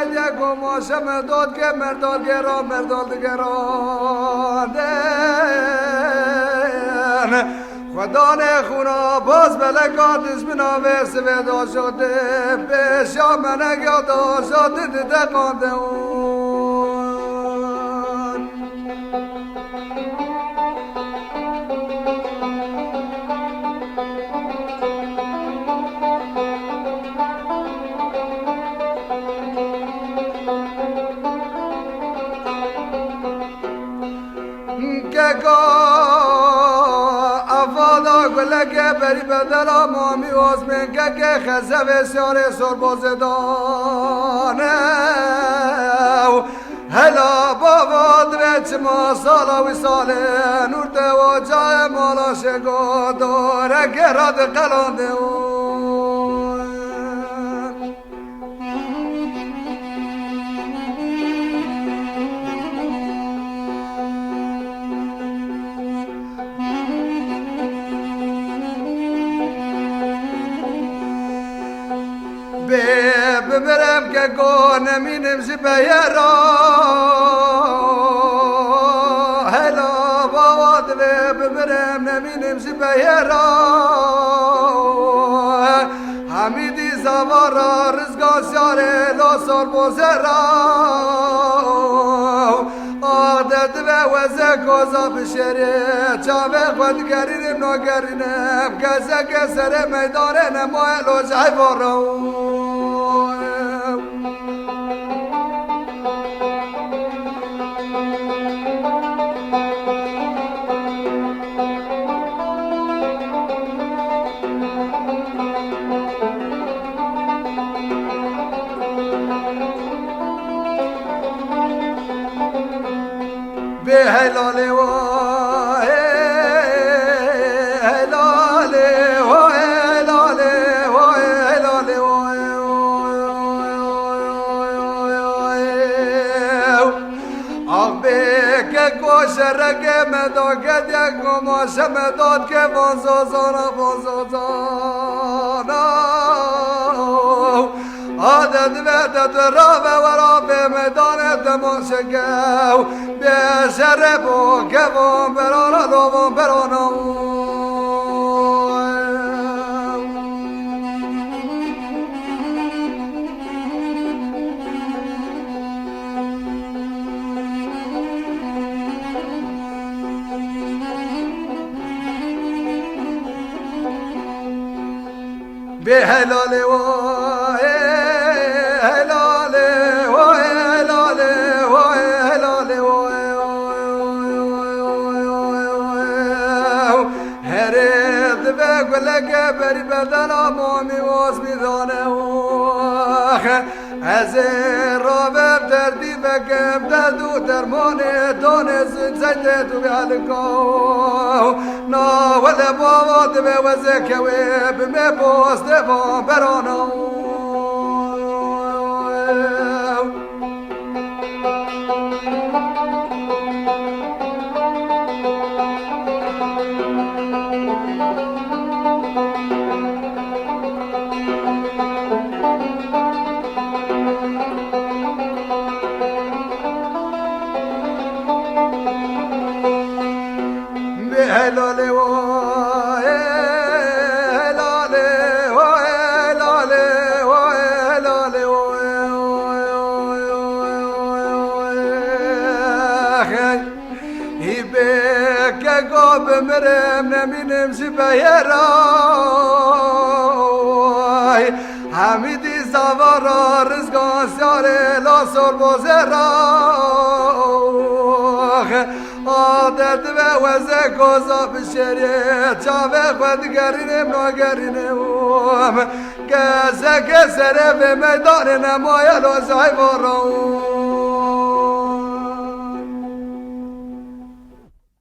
گنده گماشم داد که مردال گران مردال گران خدا نه خونا باز بلکات اسمنا و سویدا شده پیشا من یادا شده دیده قانده گلگه بری بدلا مامی واسمن که خزه و سیاره سربازدانه هلا بابا دوچ ما سالا و ساله نور دو جای مالا شگو داره گراد قلانده ببرم که گونه می نمزی بیرا هلا بابا دوی ببرم نمی نمزی بیرا حمیدی زوارا رزگا سیاره لاسار بوزرا عادت و وزه کوزا بشره چاوه خود گرینم نو گرینم گزه گسره میدانه نمای لوجه بارو به هلاله و هلاله و هلاله و هلاله و آب که گوشرگ مداگد یک گماش مداد که وانزازانا وانزازانا عادت ودت رابه و رابه میدان دماشگو به شربو گوان برانا دوان برانا به هلاله و گلگه بری بدلا مامی واز میدانه از رابم دردی بگم دردو درمانه دانه زنده تو بیالکو ناول بابا دبه وزه کوه بمه باز دوان برانو هلاله و هلاله و هلاله و هلاله و هیبه که گاب مرم نمینم زی بیرای حمیدی زوارا رزگان سیاره لاسور بوزرا عادت و وزه کوزا بشریه چاوه خود گرینم نو گرینم گزه گسره به میدان نمایه لوزای بارو